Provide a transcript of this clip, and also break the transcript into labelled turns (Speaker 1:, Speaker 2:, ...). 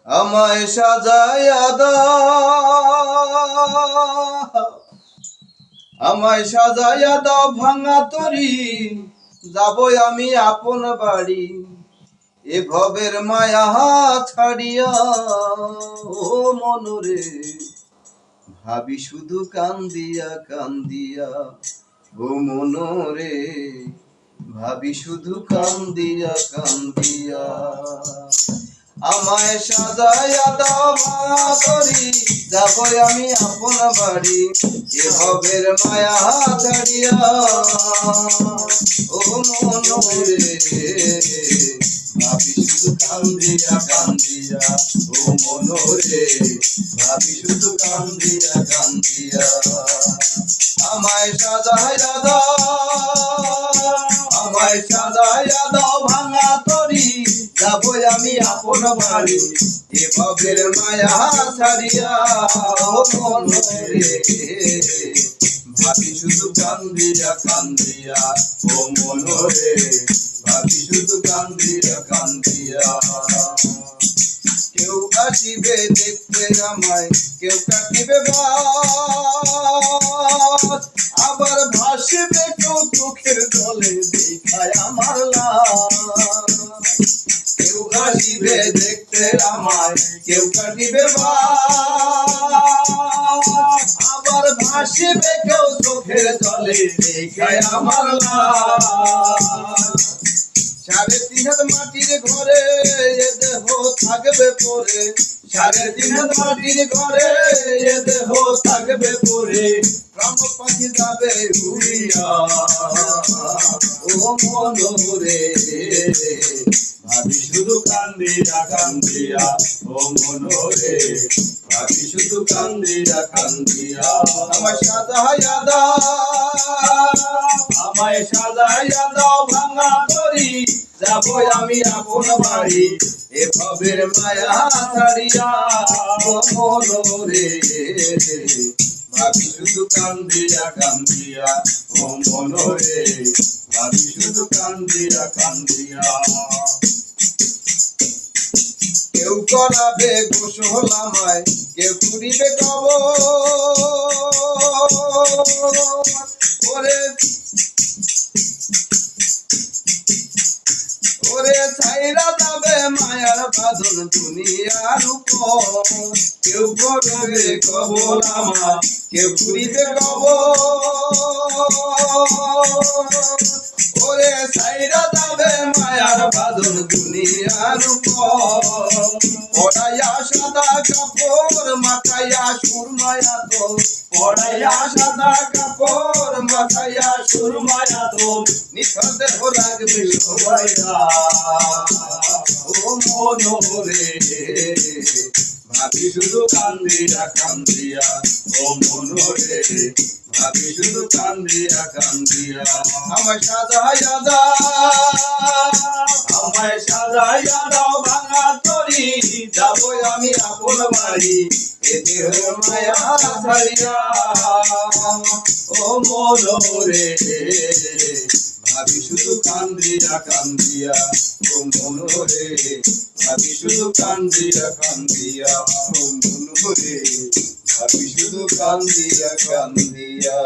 Speaker 1: আমায় সাজায়া দাও, আমায় সাজায়া দাও ভাঙা তরি, যাবই আমি আপন বাড়ি এ ভবের মায়া ছাড়িয়া। ও মনরে ভাবি শুধু কান্দিয়া কান্দিয়া, ও মনরে ভাবি শুধু কান্দিয়া কান্দিয়া। আমায় সাজায়া দাও ভাঙা তরি, যাবই আমি আপন বাড়ি এ ভবের মায়া ছাড়িয়া। ও মনরে ভাবি শুধু কান্দিয়া কান্দিয়া, ও মনরে ভাবি শুধু কান্দিয়া কান্দিয়া। আমায় সাজায়া দাও, আমায় সাজায়া দাও ভাঙা তরি, যাবই আমি আপন বাড়ি এ ভবের মায়া ছাড়িয়া। ও মনরে ভাবি শুধু কান্দিয়া কান্দিয়া, ও মনরে ভাবি শুধু কান্দিয়া কান্দিয়া। কেউ আসিবে দেখতে আমায়, কেউ কাটিবে বাস, আবার ভাসিবে কেউ চোখের জলে দেখায় আমার লাশ। কেউ আসিবে দেখতে আমায়, কেউ কাটিবে বাস, আবার ভাসিবে কেউ চোখের জলে দেখায় আমার লাশ। 3.5 হাত মাটির ঘরে এ দেহ থাকবে পরে, 3.5 হাত মাটির ঘরে এ দেহ থাকবে পরে, প্রাণ পাখি যাবে উড়িয়া। ও মনরে ভাবি শুধু কান্দিয়া কান্দিয়া, ও মনরে ভাবি শুধু কান্দিয়া কান্দিয়া। আমায় সাজায়া দাও, আমায় সাজায়া দাও ভাঙা তরি, যাবই আমি আপন বাড়ি এ ভবের মায়া ছাড়িয়া। ও মনরে ভাবি শুধু কান্দিয়া কান্দিয়া, ও মনরে ভাবি শুধু কান্দিয়া কান্দিয়া। কেউ করাবে গোসল আমায়, কেউ করিবে কবর, ওরে ওরে ছাইরা যাবে মায়ার বাঁধন দুনিয়ার উপর। কেউ করবে কবর আমার, কেউ করিবে কবর, ওরে ছাইরা যাবে মায়ার বাঁধন দুনিয়ার উপর। পড়াইয়া সাদা কাপড় মাথাইয়া সুরমায়া তো, পড়াইয়া সাদা কাপড় মাথাইয়া সুরমায়া তো, নিথর দেহ রাখবে সবাইরা। ও মনরে ভাবি শুধু কান্দিয়া কান্দিয়া, ও মনরে ভাবি শুধু কান্দিয়া কান্দিয়া। আমায় সাজায়া দাও, আমায় সাজায়া দাও ভাঙা তরি, যাবই আমি আপন বাড়ি এ দেহের মায়া ছাড়িয়া। ও মনরে ভাবি শুধু কান্দিয়া কান্দিয়া, ও মনরে ভাবি শুধু কান্দিয়া কান্দিয়া, ও মনরে ভাবি শুধু কান্দিয়া কান্দিয়া।